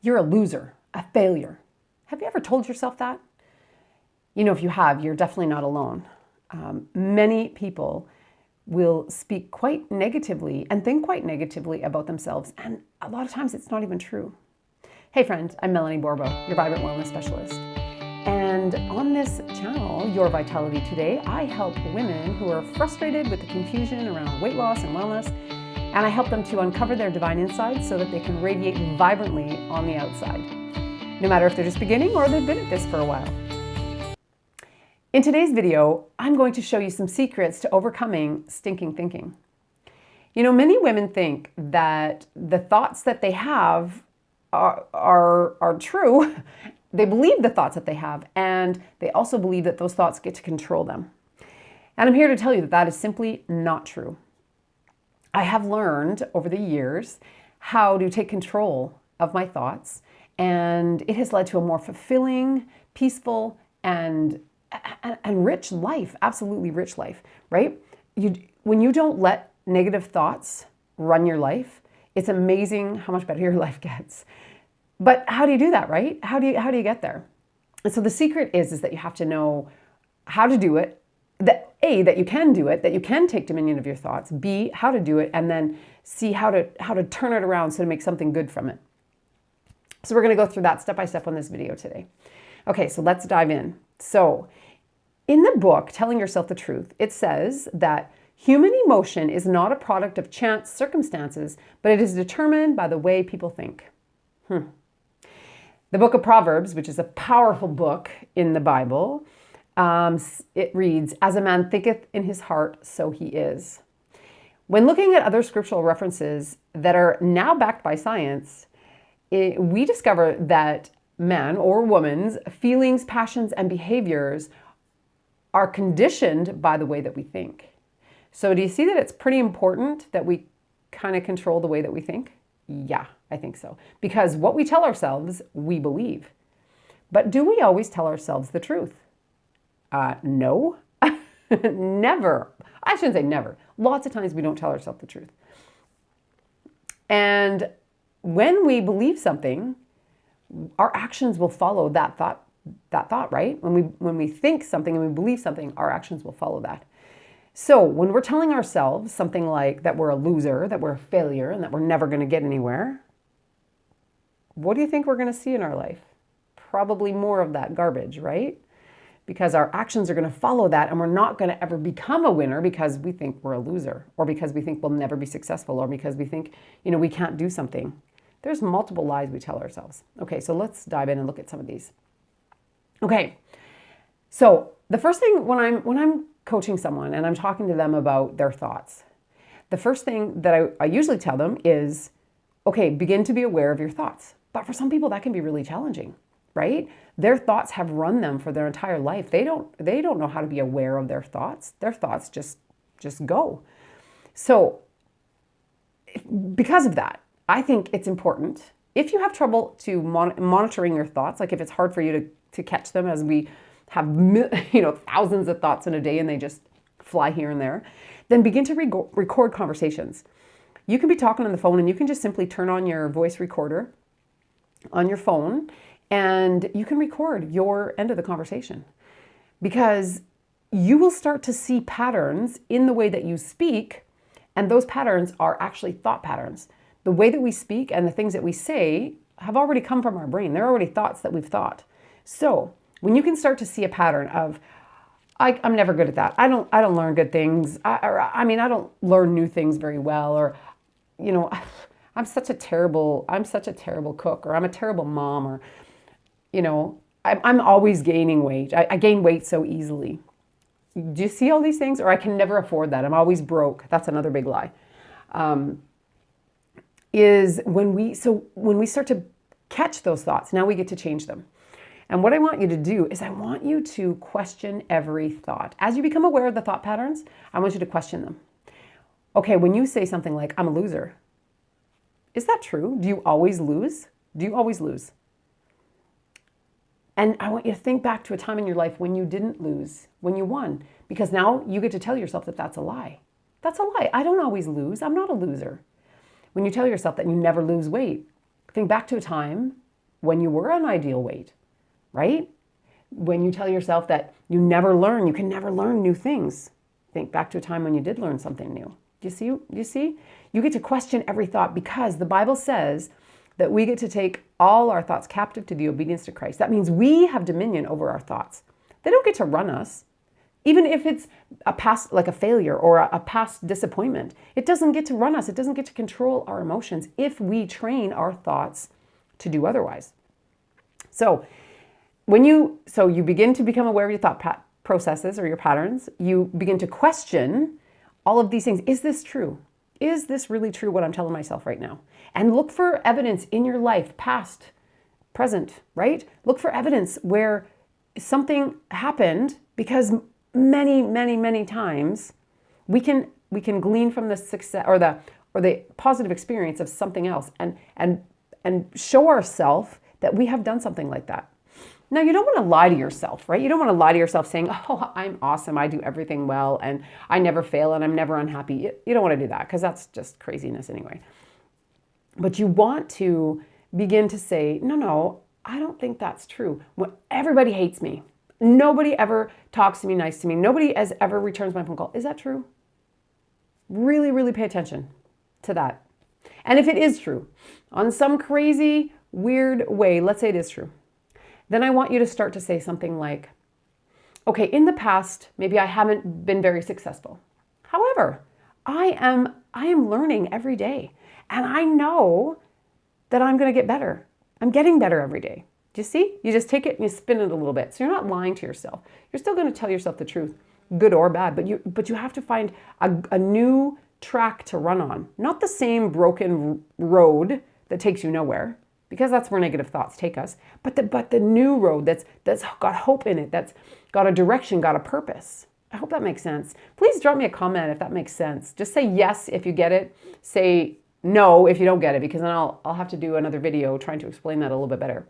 You're a loser, a failure. Have you ever told yourself that? You know, if you have, you're definitely not alone. Many people will speak quite negatively and think quite negatively about themselves, and a lot of times it's not even true. Hey friend, I'm Melanie Bourbeau, your Vibrant Wellness Specialist. And on this channel, Your Vitality Today, I help women who are frustrated with the confusion around weight loss and wellness, and I help them to uncover their divine inside so that they can radiate vibrantly on the outside, no matter if they're just beginning or they've been at this for a while. In today's video, I'm going to show you some secrets to overcoming stinking thinking. You know, many women think that the thoughts that they have are true. They believe the thoughts that they have, and they also believe that those thoughts get to control them. And I'm here to tell you that that is simply not true. I have learned over the years how to take control of my thoughts, and it has led to a more fulfilling, peaceful, and rich life, absolutely rich life, right? When you don't let negative thoughts run your life, it's amazing how much better your life gets. But how do you do that, right? How do you get there? And so the secret is that you have to know how to do it, that A, that you can do it, that you can take dominion of your thoughts, B, how to do it, and then see how to turn it around so to make something good from it. So we're going to go through that step by step on this video today. Okay, so let's dive in. So in the book, Telling Yourself the Truth, it says that human emotion is not a product of chance circumstances, but it is determined by the way people think. The book of Proverbs, which is a powerful book in the Bible, it reads, "As a man thinketh in his heart, so he is." When looking at other scriptural references that are now backed by science, we discover that man or woman's feelings, passions, and behaviors are conditioned by the way that we think. So do you see that it's pretty important that we kind of control the way that we think? Yeah, I think so. Because what we tell ourselves, we believe. But do we always tell ourselves the truth? No, never. I shouldn't say never. Lots of times we don't tell ourselves the truth. And when we believe something, our actions will follow that thought, right? When we think something and we believe something, our actions will follow that. So when we're telling ourselves something like that we're a loser, that we're a failure, and that we're never going to get anywhere, what do you think we're going to see in our life? Probably more of that garbage, right? Because our actions are going to follow that, and we're not going to ever become a winner because we think we're a loser, or because we think we'll never be successful, or because we think, we can't do something. There's multiple lies we tell ourselves. Okay, so let's dive in and look at some of these. Okay, so the first thing when I'm coaching someone and I'm talking to them about their thoughts, the first thing that I usually tell them is, okay, begin to be aware of your thoughts. But for some people that can be really challenging, right? Their thoughts have run them for their entire life. They don't know how to be aware of their thoughts. Their thoughts just go. So because of that, I think it's important, if you have trouble to monitoring your thoughts, like if it's hard for you to catch them, as we have thousands of thoughts in a day and they just fly here and there, then begin to record conversations. You can be talking on the phone and you can just simply turn on your voice recorder on your phone and you can record your end of the conversation, because you will start to see patterns in the way that you speak, and those patterns are actually thought patterns. The way that we speak and the things that we say have already come from our brain. They're already thoughts that we've thought. So when you can start to see a pattern of, I'm never good at that. I don't learn good things. I don't learn new things very well. Or, I'm such a terrible cook, or I'm a terrible mom, or, I'm always gaining weight. I gain weight so easily. Do you see all these things? Or I can never afford that. I'm always broke. That's another big lie. Is when we start to catch those thoughts, now we get to change them. And what I want you to do is I want you to question every thought. As you become aware of the thought patterns, I want you to question them. Okay, when you say something like, I'm a loser, is that true? Do you always lose? Do you always lose? And I want you to think back to a time in your life when you didn't lose, when you won, because now you get to tell yourself that that's a lie. That's a lie. I don't always lose. I'm not a loser. When you tell yourself that you never lose weight, think back to a time when you were an ideal weight, right? When you tell yourself that you can never learn new things. Think back to a time when you did learn something new. Do you see? You get to question every thought because the Bible says that we get to take all our thoughts captive to the obedience to Christ. That means we have dominion over our thoughts. They don't get to run us. Even if it's a past, like a failure or a past disappointment, it doesn't get to run us. It doesn't get to control our emotions if we train our thoughts to do otherwise. So you begin to become aware of your thought processes or your patterns, you begin to question all of these things. Is this true? Is this really true what I'm telling myself right now? And look for evidence in your life, past, present, right? Look for evidence where something happened, because many, many, many times we can glean from the success or the positive experience of something else and show ourselves that we have done something like that. Now, you don't want to lie to yourself, right? You don't want to lie to yourself saying, oh, I'm awesome, I do everything well, and I never fail, and I'm never unhappy. You don't want to do that, because that's just craziness anyway. But you want to begin to say, no, I don't think that's true. Everybody hates me. Nobody ever talks to me nice to me. Nobody ever returns my phone call. Is that true? Really, really pay attention to that. And if it is true, on some crazy, weird way, let's say it is true, then I want you to start to say something like, okay, in the past, maybe I haven't been very successful. However, I am learning every day. And I know that I'm going to get better. I'm getting better every day. Do you see? You just take it and you spin it a little bit. So you're not lying to yourself. You're still going to tell yourself the truth, good or bad, but you have to find a new track to run on. Not the same broken road that takes you nowhere, because that's where negative thoughts take us, but the new road that's got hope in it, that's got a direction, got a purpose. I hope that makes sense. Please drop me a comment if that makes sense. Just say yes if you get it. Say no if you don't get it, because then I'll have to do another video trying to explain that a little bit better.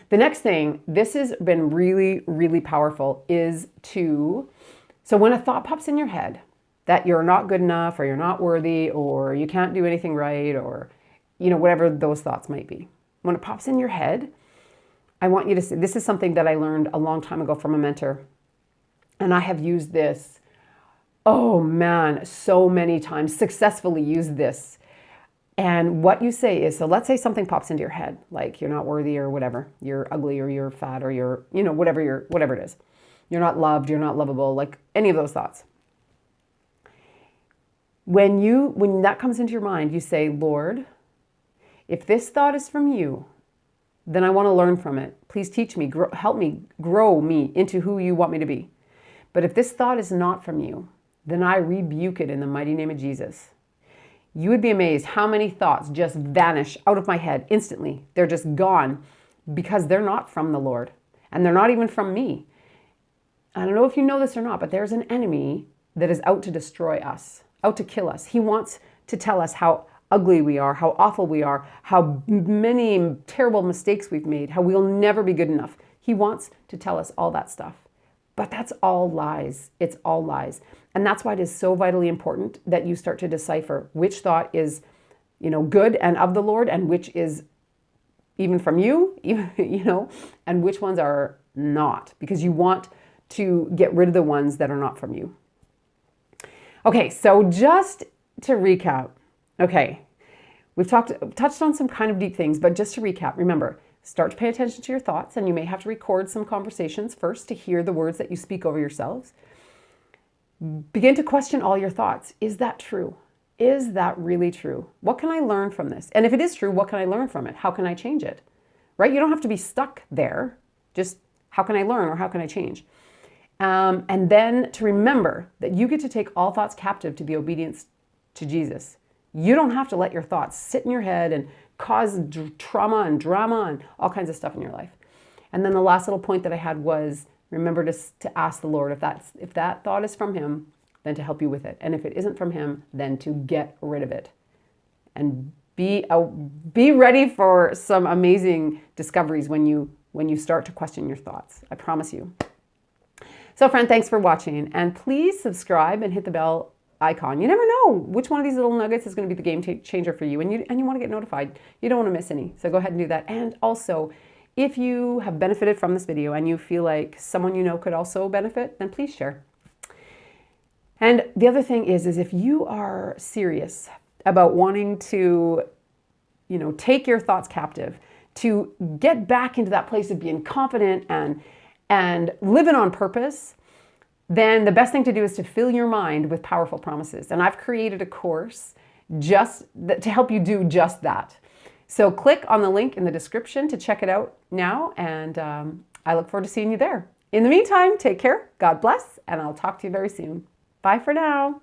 The next thing, this has been really, really powerful, is so when a thought pops in your head that you're not good enough, or you're not worthy, or you can't do anything right, or whatever those thoughts might be. When it pops in your head, I want you to say, this is something that I learned a long time ago from a mentor. And I have used this, oh man, so many times, successfully used this. And what you say is, so let's say something pops into your head, like you're not worthy or whatever, you're ugly or you're fat or you're, whatever it is. You're not loved, you're not lovable, like any of those thoughts. When that comes into your mind, you say, Lord, if this thought is from you, then I want to learn from it. Please teach me, help me, grow me into who you want me to be. But if this thought is not from you, then I rebuke it in the mighty name of Jesus. You would be amazed how many thoughts just vanish out of my head instantly. They're just gone because they're not from the Lord, and they're not even from me. I don't know if you know this or not, but there's an enemy that is out to destroy us, out to kill us. He wants to tell us how ugly we are, how awful we are, how many terrible mistakes we've made, how we'll never be good enough. He wants to tell us all that stuff. But that's all lies. It's all lies. And that's why it is so vitally important that you start to decipher which thought is, good and of the Lord, and which is even from you, and which ones are not, because you want to get rid of the ones that are not from you. Okay, so just to recap, okay, we've touched on some kind of deep things, but just to recap, remember, start to pay attention to your thoughts, and you may have to record some conversations first to hear the words that you speak over yourselves. Begin to question all your thoughts. Is that true? Is that really true? What can I learn from this? And if it is true, what can I learn from it? How can I change it? Right? You don't have to be stuck there. Just how can I learn, or how can I change? And then to remember that you get to take all thoughts captive to the obedience to Jesus. You don't have to let your thoughts sit in your head and cause trauma and drama and all kinds of stuff in your life. And then the last little point that I had was, remember to ask the Lord if that thought is from him, then to help you with it. And if it isn't from him, then to get rid of it. And be ready for some amazing discoveries when you start to question your thoughts. I promise you. So friend, thanks for watching, and please subscribe and hit the bell icon. You never know which one of these little nuggets is going to be the game changer for you, and you want to get notified. You don't want to miss any. So go ahead and do that. And also, if you have benefited from this video and you feel like someone you know could also benefit, then please share. And the other thing is if you are serious about wanting to, take your thoughts captive, to get back into that place of being confident and living on purpose, then the best thing to do is to fill your mind with powerful promises. And I've created a course to help you do just that. So click on the link in the description to check it out now, and I look forward to seeing you there. In the meantime, take care, God bless, and I'll talk to you very soon. Bye for now.